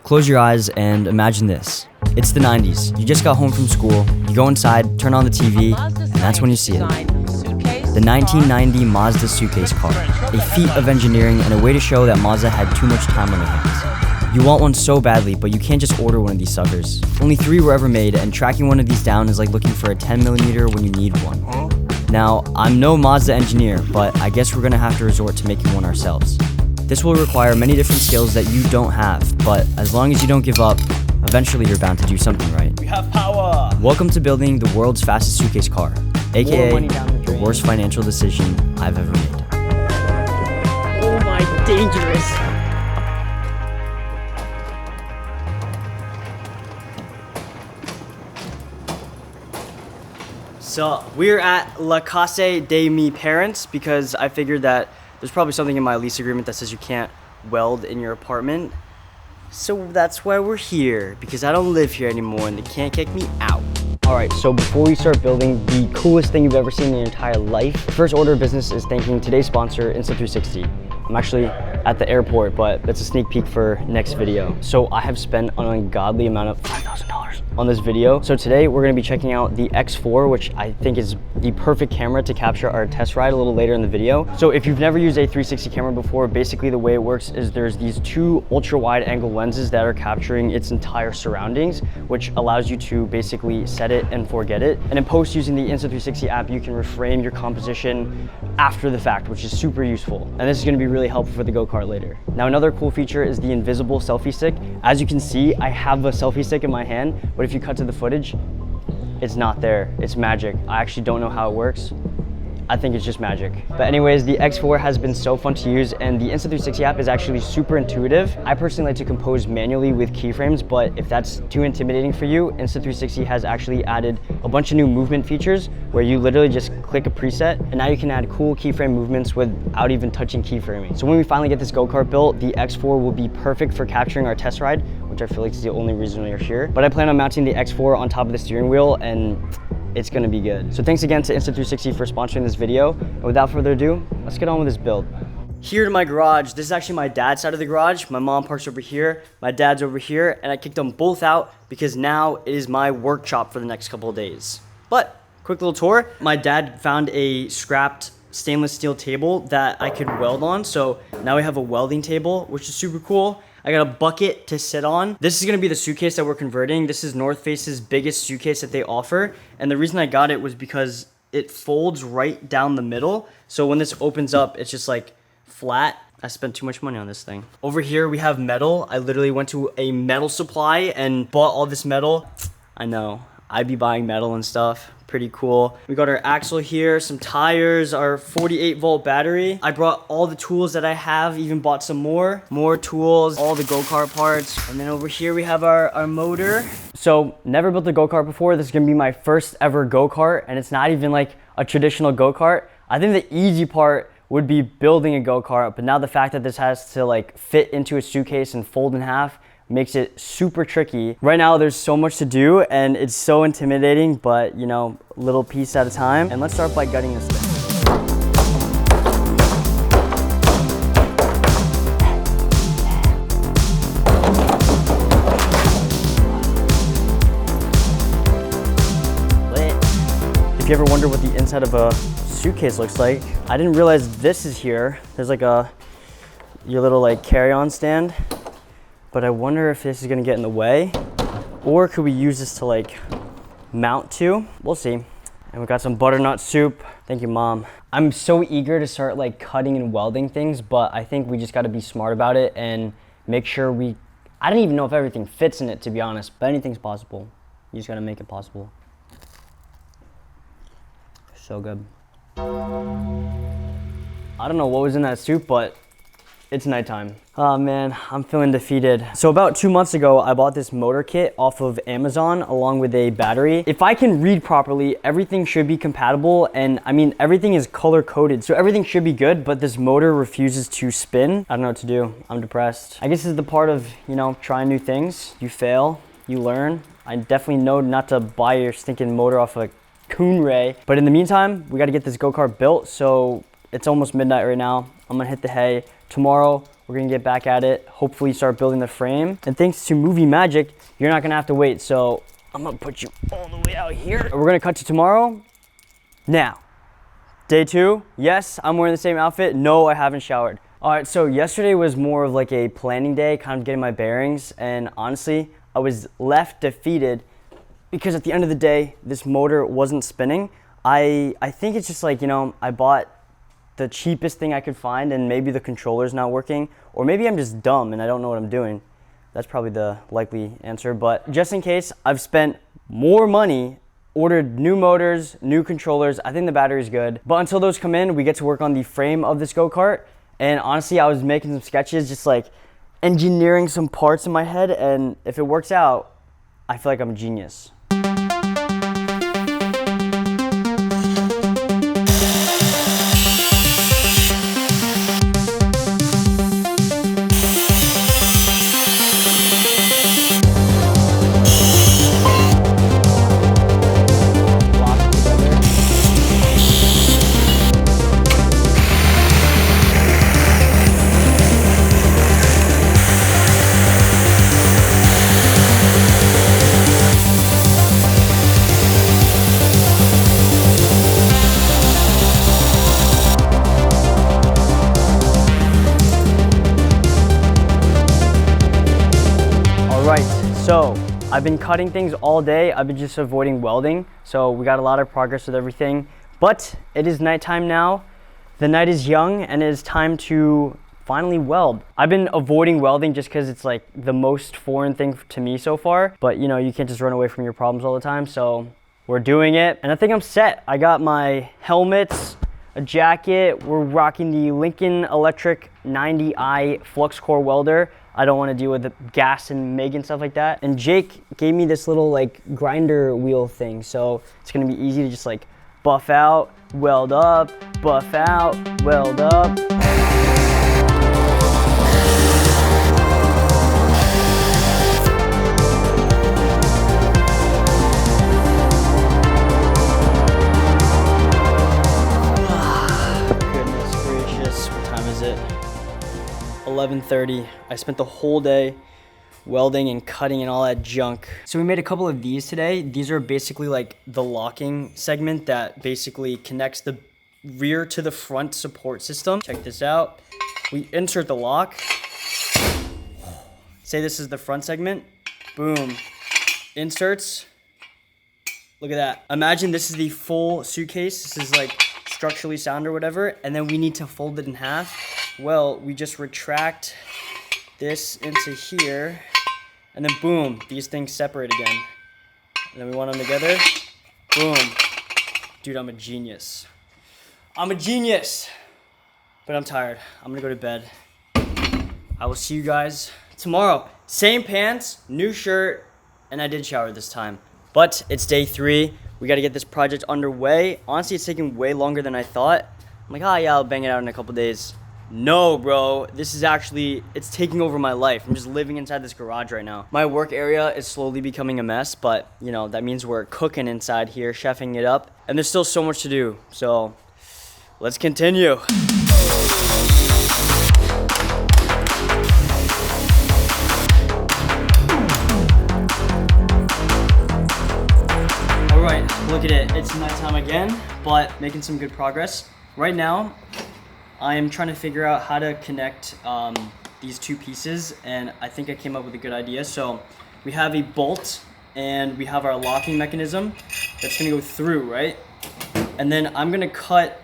Close your eyes and imagine this. It's the 90s. You just got home from school, you go inside, turn on the TV, and that's when you see it. The 1990 Mazda suitcase car. A feat of engineering and a way to show that Mazda had too much time on their hands. You want one so badly, but you can't just order one of these suckers. Only 3 were ever made, and tracking one of these down is like looking for a 10mm when you need one. Now, I'm no Mazda engineer, but I guess we're gonna have to resort to making one ourselves. This will require many different skills that you don't have, but as long as you don't give up, eventually you're bound to do something right. We have power! Welcome to building the world's fastest suitcase car, aka the worst financial decision I've ever made. Oh my, dangerous! So, we're at La Casa de Mi Parents because I figured that there's probably something in my lease agreement that says you can't weld in your apartment. So that's why we're here, because I don't live here anymore and they can't kick me out. All right, so before we start building the coolest thing you've ever seen in your entire life, the first order of business is thanking today's sponsor, Insta360. I'm actually at the airport, but that's a sneak peek for next video. So I have spent an ungodly amount of $5,000 on this video. So today we're gonna be checking out the X4, which I think is the perfect camera to capture our test ride a little later in the video. So if you've never used a 360 camera before, basically the way it works is there's these 2 ultra wide angle lenses that are capturing its entire surroundings, which allows you to basically set it and forget it. And in post, using the Insta360 app, you can reframe your composition after the fact, which is super useful. And this is gonna be really helpful for the go-kart later. Now, another cool feature is the invisible selfie stick. As you can see, I have a selfie stick in my hand, but if you cut to the footage, it's not there. It's magic. I actually don't know how it works. I think it's just magic. But anyways, the X4 has been so fun to use, and the Insta360 app is actually super intuitive. I personally like to compose manually with keyframes, but if that's too intimidating for you, Insta360 has actually added a bunch of new movement features where you literally just click a preset, and now you can add cool keyframe movements without even touching keyframing. So when we finally get this go-kart built, the X4 will be perfect for capturing our test ride, which I feel like is the only reason we're here. But I plan on mounting the X4 on top of the steering wheel, and it's gonna be good. So thanks again to Insta360 for sponsoring this video. And without further ado, let's get on with this build. Here to my garage. This is actually my dad's side of the garage. My mom parks over here, my dad's over here, and I kicked them both out because now it is my workshop for the next couple of days. But quick little tour. My dad found a scrapped stainless steel table that I could weld on. So now we have a welding table, which is super cool. I got a bucket to sit on. This is gonna be the suitcase that we're converting. This is North Face's biggest suitcase that they offer. And the reason I got it was because it folds right down the middle. So when this opens up, it's just like flat. I spent too much money on this thing. Over here, we have metal. I literally went to a metal supply and bought all this metal. I know, I'd be buying metal and stuff. Pretty cool. We got our axle here, some tires, our 48-volt battery. I brought all the tools that I have, even bought some more tools, all the go-kart parts. And then over here we have our motor. So never built a go-kart before. This is gonna be my first ever go-kart, and it's not even like a traditional go-kart. I think the easy part would be building a go-kart, but now the fact that this has to like fit into a suitcase and fold in half makes it super tricky. Right now there's so much to do and it's so intimidating, but you know, little piece at a time. And let's start by gutting this thing. If you ever wonder what the inside of a suitcase looks like, I didn't realize this is here. There's like your little like carry-on stand. But I wonder if this is gonna get in the way, or could we use this to like mount to? We'll see. And we got some butternut soup. Thank you, Mom. I'm so eager to start like cutting and welding things, but I think we just gotta be smart about it and make sure I don't even know if everything fits in it, to be honest, but anything's possible. You just gotta make it possible. So good. I don't know what was in that soup, but it's nighttime. Oh man, I'm feeling defeated. So about 2 months ago, I bought this motor kit off of Amazon along with a battery. If I can read properly, everything should be compatible. And I mean, everything is color coded. So everything should be good, but this motor refuses to spin. I don't know what to do. I'm depressed. I guess this is the part of, you know, trying new things. You fail, you learn. I definitely know not to buy your stinking motor off a Coon Ray. But in the meantime, we gotta get this go-kart built. So it's almost midnight right now. I'm gonna hit the hay, tomorrow we're gonna get back at it, hopefully start building the frame. And thanks to movie magic, you're not gonna have to wait. So I'm gonna put you all the way out here. We're gonna cut to tomorrow. Now, day 2, yes, I'm wearing the same outfit. No, I haven't showered. All right, so yesterday was more of like a planning day, kind of getting my bearings. And honestly, I was left defeated because at the end of the day, this motor wasn't spinning. I think it's just like, you know, I bought the cheapest thing I could find and maybe the controller's not working, or maybe I'm just dumb and I don't know what I'm doing. That's probably the likely answer, but just in case, I've spent more money, ordered new motors, new controllers. I think the battery's good, but until those come in, we get to work on the frame of this go-kart. And honestly, I was making some sketches, just like engineering some parts in my head, and if it works out, I feel like I'm a genius. So I've been cutting things all day. I've been just avoiding welding. So we got a lot of progress with everything, but it is nighttime now. The night is young and it is time to finally weld. I've been avoiding welding just because it's like the most foreign thing to me so far, but you know, you can't just run away from your problems all the time. So we're doing it and I think I'm set. I got my helmets, a jacket. We're rocking the Lincoln Electric 90i flux core welder. I don't want to deal with the gas and MIG and stuff like that. And Jake gave me this little like grinder wheel thing. So it's gonna be easy to just like buff out, weld up, buff out, weld up. Goodness gracious, what time is it? 11:30. I spent the whole day welding and cutting and all that junk. So we made a couple of these today. These are basically like the locking segment that basically connects the rear to the front support system. Check this out. We insert the lock. Say this is the front segment. Boom. Inserts. Look at that. Imagine this is the full suitcase. This is like structurally sound or whatever. And then we need to fold it in half. Well, we just retract this into here, and then boom, these things separate again. And then we want them together, boom. Dude, I'm a genius. I'm a genius, but I'm tired. I'm gonna go to bed. I will see you guys tomorrow. Same pants, new shirt, and I did shower this time. But it's day 3. We gotta get this project underway. Honestly, it's taking way longer than I thought. I'm like, oh yeah, I'll bang it out in a couple days. No, bro, this is actually, it's taking over my life. I'm just living inside this garage right now. My work area is slowly becoming a mess, but you know, that means we're cooking inside here, chefing it up, and there's still so much to do. So let's continue. All right, look at it. It's nighttime again, but making some good progress. Right now, I am trying to figure out how to connect these two pieces, and I think I came up with a good idea. So we have a bolt and we have our locking mechanism that's gonna go through, right? And then I'm gonna cut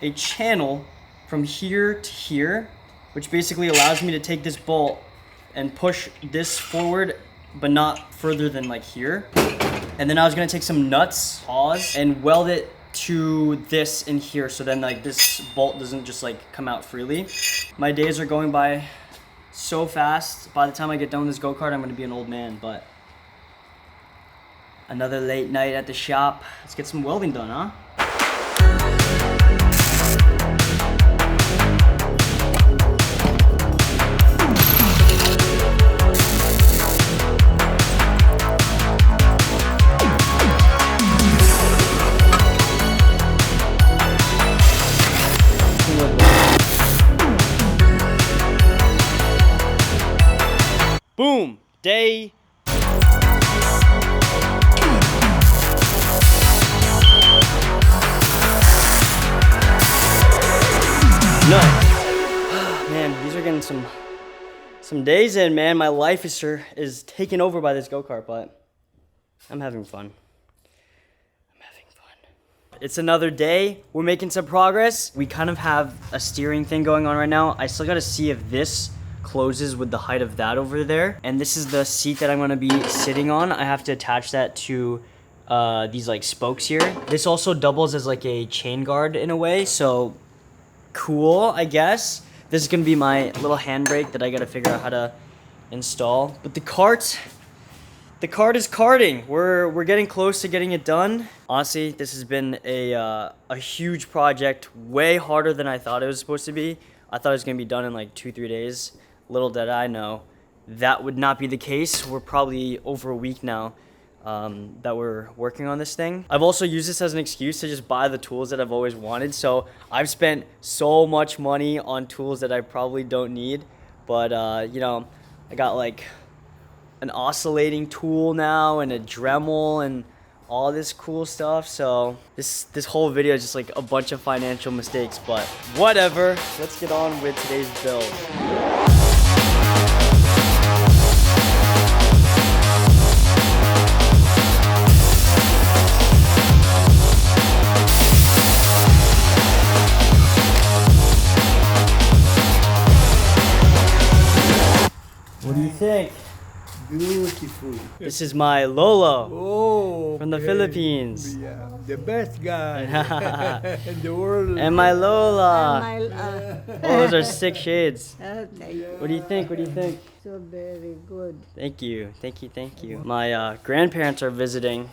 a channel from here to here, which basically allows me to take this bolt and push this forward, but not further than like here. And then I was gonna take some nuts, pause, and weld it to this in here, so then like this bolt doesn't just like come out freely. My days are going by so fast. By the time I get done with this go-kart, I'm gonna be an old man, but another late night at the shop. Let's get some welding done, huh? Boom. Day. Nice. Man, these are getting some days in, man. My life is taken over by this go-kart, but I'm having fun. It's another day. We're making some progress. We kind of have a steering thing going on right now. I still got to see if this closes with the height of that over there. And this is the seat that I'm going to be sitting on. I have to attach that to these like spokes here. This also doubles as like a chain guard in a way. So cool, I guess. This is going to be my little handbrake that I got to figure out how to install. But the cart is karting. We're getting close to getting it done. Honestly, this has been a huge project, way harder than I thought it was supposed to be. I thought it was gonna be done in like 2-3 days. Little did I know that would not be the case. We're probably over a week now that we're working on this thing. I've also used this as an excuse to just buy the tools that I've always wanted. So I've spent so much money on tools that I probably don't need. But you know, I got like an oscillating tool now and a Dremel and all this cool stuff. So this whole video is just like a bunch of financial mistakes, but whatever. Let's get on with today's build. What do you think? Beautiful. This is my Lolo Oh, from the okay. Philippines. Yeah, the best guy in the world. And my Lola. My, Oh, those are sick shades. okay, What do you think? What do you think? so very good. Thank you. Thank you. Thank you. My grandparents are visiting,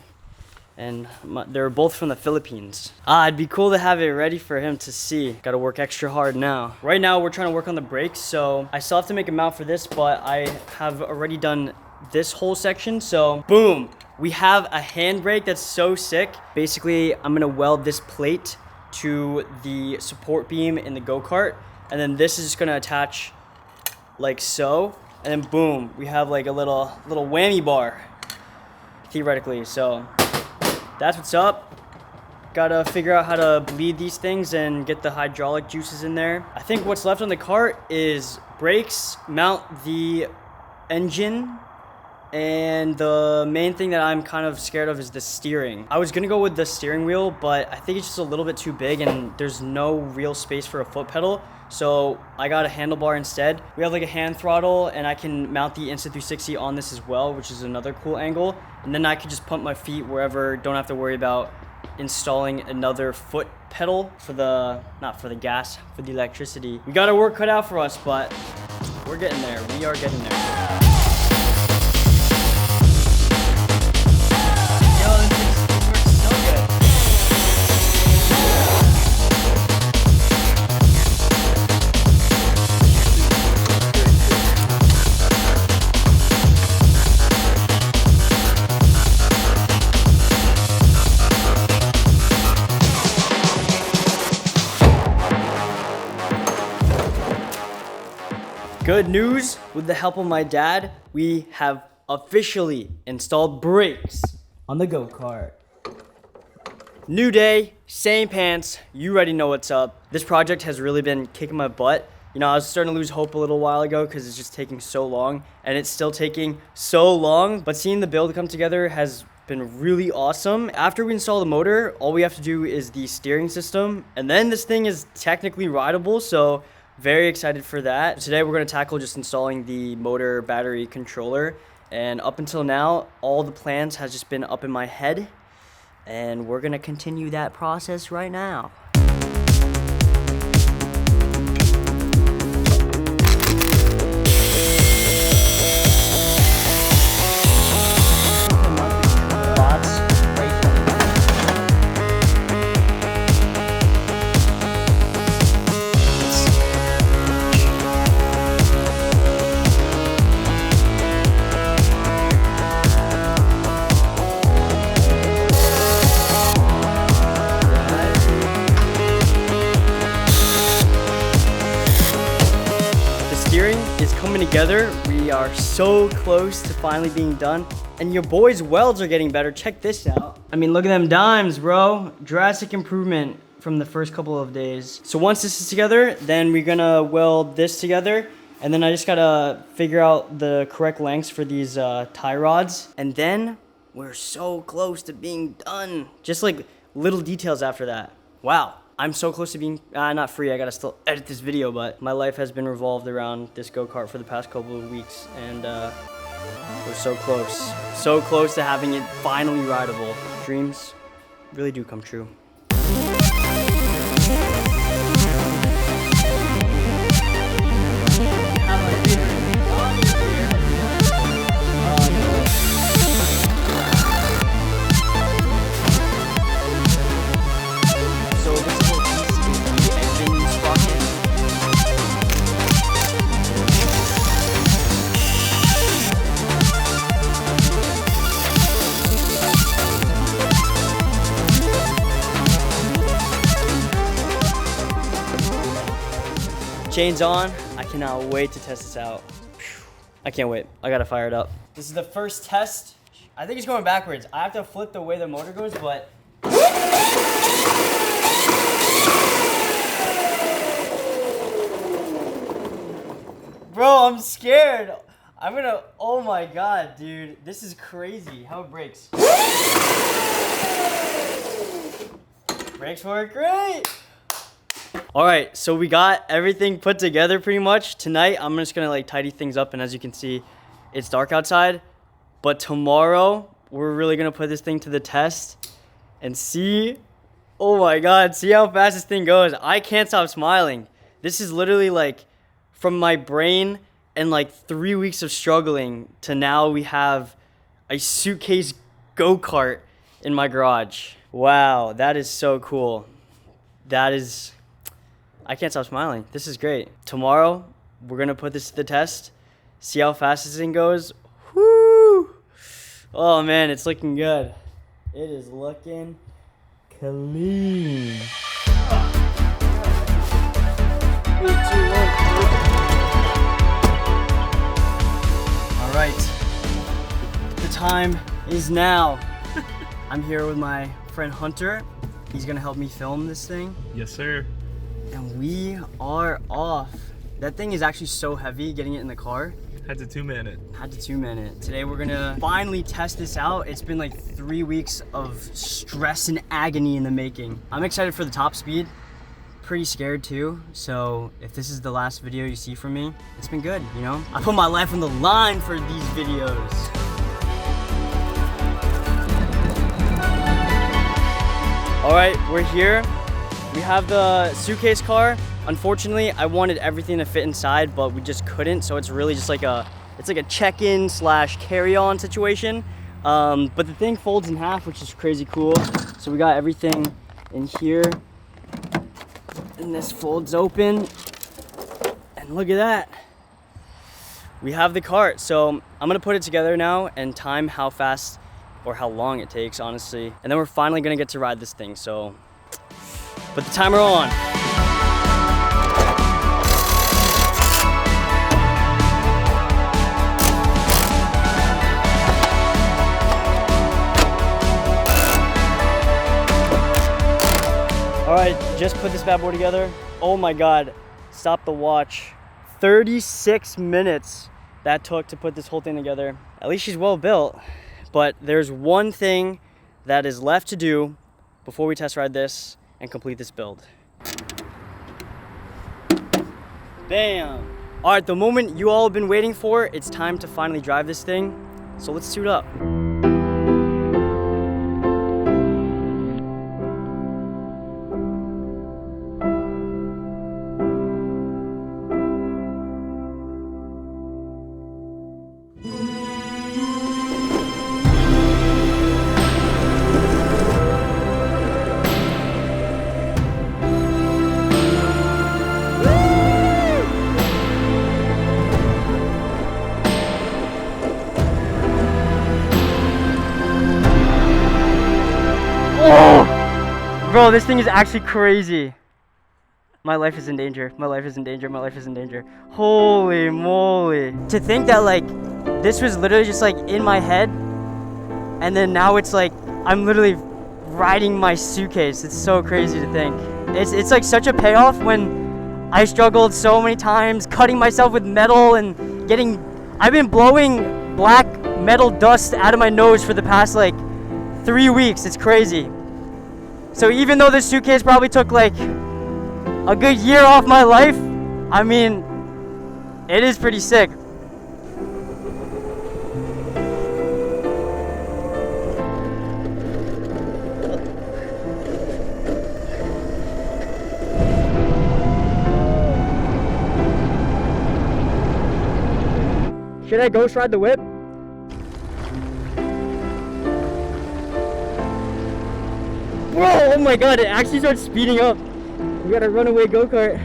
and they're both from the Philippines. It'd be cool to have it ready for him to see. Gotta work extra hard now. Right now, we're trying to work on the brakes, so I still have to make a mount for this, but I have already done this whole section, so boom. We have a handbrake that's so sick. Basically, I'm gonna weld this plate to the support beam in the go-kart, and then this is just gonna attach like so, and then boom, we have like a little whammy bar, theoretically. So that's what's up. Gotta figure out how to bleed these things and get the hydraulic juices in there. I think what's left on the cart is brakes, mount the engine, and the main thing that I'm kind of scared of is the steering. I was gonna go with the steering wheel, but I think it's just a little bit too big and there's no real space for a foot pedal. So I got a handlebar instead. We have like a hand throttle, and I can mount the Insta360 on this as well, which is another cool angle. And then I could just pump my feet wherever, don't have to worry about installing another foot pedal for the, not for the gas, for the electricity. We got our work cut out for us, but we're getting there. We are getting there. Yo, this works so good. Good news, with the help of my dad, we have officially installed brakes on the go-kart. New day, same pants, you already know what's up. This project has really been kicking my butt. You know, I was starting to lose hope a little while ago because it's just taking so long, and it's still taking so long, but seeing the build come together has been really awesome. After we install the motor, all we have to do is the steering system, and then this thing is technically rideable, so very excited for that. Today we're going to tackle just installing the motor battery controller, and up until now all the plans has just been up in my head, and we're going to continue that process right now. Is coming together. We are so close to finally being done. And your boy's welds are getting better. Check this out. I mean, look at them dimes, bro. Drastic improvement from the first couple of days. So once this is together, then we're gonna weld this together. And then I just gotta figure out the correct lengths for these tie rods. And then we're so close to being done. Just like little details after that. Wow. I'm so close to being, not free, I gotta still edit this video, but my life has been revolved around this go-kart for the past couple of weeks, and we're so close to having it finally rideable. Dreams really do come true. Chains on. I cannot wait to test this out. I can't wait. I gotta fire it up. This is the first test. I think it's going backwards. I have to flip the way the motor goes, but. Bro, I'm scared. I'm gonna, oh my God, dude. This is crazy how it brakes. Brakes work great. All right, so we got everything put together pretty much. Tonight, I'm just gonna like tidy things up, and as you can see, it's dark outside. But tomorrow, we're really gonna put this thing to the test and see, oh my God, see how fast this thing goes. I can't stop smiling. This is literally like from my brain and like 3 weeks of struggling to now we have a suitcase go-kart in my garage. Wow, that is so cool. That is, I can't stop smiling. This is great. Tomorrow, we're gonna put this to the test, see how fast this thing goes. Woo! Oh man, it's looking good. It is looking clean. All right, the time is now. I'm here with my friend Hunter. He's gonna help me film this thing. Yes, sir. And we are off. That thing is actually so heavy, getting it in the car. Had to two-man it. Had to two-man it. Today we're gonna finally test this out. It's been like 3 weeks of stress and agony in the making. I'm excited for the top speed. Pretty scared too. So if this is the last video you see from me, it's been good, you know? I put my life on the line for these videos. All right, we're here. We have the suitcase car. Unfortunately, I wanted everything to fit inside, but we just couldn't. So it's really just like a check-in / carry-on situation. But the thing folds in half, which is crazy cool. So we got everything in here. And this folds open. And look at that. We have the cart. So I'm gonna put it together now and time how fast or how long it takes, honestly. And then we're finally gonna get to ride this thing, so. Put the timer on. All right, just put this bad boy together. Oh my God, stop the watch. 36 minutes that took to put this whole thing together. At least she's well built. But there's one thing that is left to do before we test ride this and complete this build. Bam! All right, the moment you all have been waiting for, it's time to finally drive this thing. So let's suit up. Oh! Bro, this thing is actually crazy. My life is in danger. My life is in danger. My life is in danger. Holy moly. To think that like this was literally just like in my head, and then now it's like I'm literally riding my suitcase. It's so crazy to think. It's like such a payoff when I struggled so many times cutting myself with metal and I've been blowing black metal dust out of my nose for the past like 3 weeks. It's crazy. So even though this suitcase probably took like a good year off my life, I mean, it is pretty sick. Should I ghost ride the whip? Whoa, oh my god, it actually starts speeding up. We got a runaway go-kart.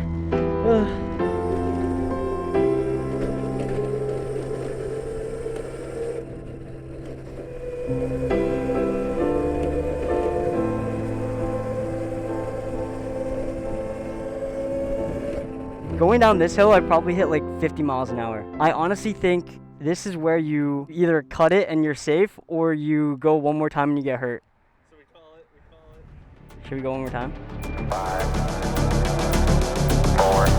Going down this hill, I probably hit like 50 miles an hour. I honestly think this is where you either cut it and you're safe, or you go one more time and you get hurt. So we call it. Should we go one more time? 5, 4, 3,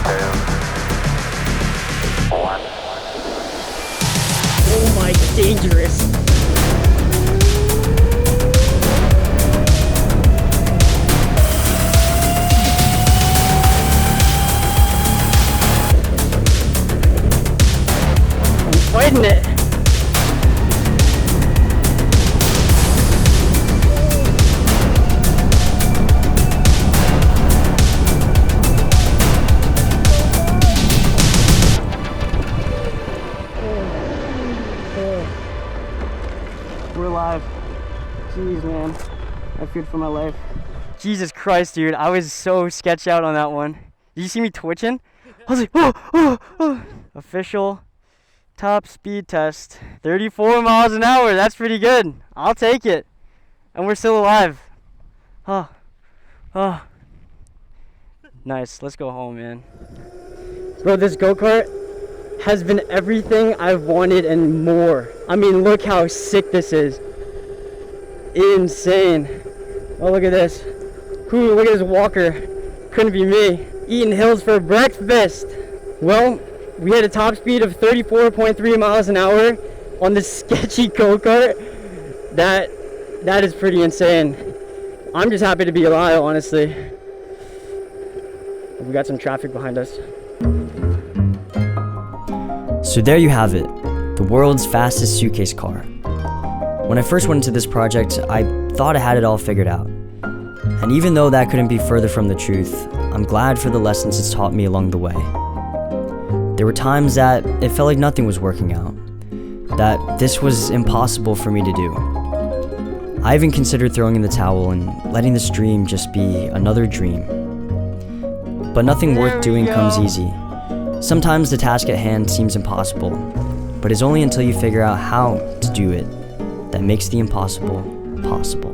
2, 1. Oh my, dangerous. Fighting it. We're alive. Jeez, man. I feared for my life. Jesus Christ, dude. I was so sketched out on that one. Did you see me twitching? I was like, oh. Official top speed test. 34 miles an hour. That's pretty good. I'll take it. And we're still alive. Oh. Nice. Let's go home, man. Bro, this go-kart has been everything I've wanted and more. I mean, look how sick this is. Insane. Oh, look at this. Ooh, look at this walker. Couldn't be me. Eating hills for breakfast. Well, we had a top speed of 34.3 miles an hour on this sketchy go-kart. That is pretty insane. I'm just happy to be alive, honestly. We got some traffic behind us. So there you have it, the world's fastest suitcase car. When I first went into this project, I thought I had it all figured out. And even though that couldn't be further from the truth, I'm glad for the lessons it's taught me along the way. There were times that it felt like nothing was working out, that this was impossible for me to do. I even considered throwing in the towel and letting this dream just be another dream. But nothing worth doing comes easy. Sometimes the task at hand seems impossible, but it's only until you figure out how to do it that makes the impossible possible.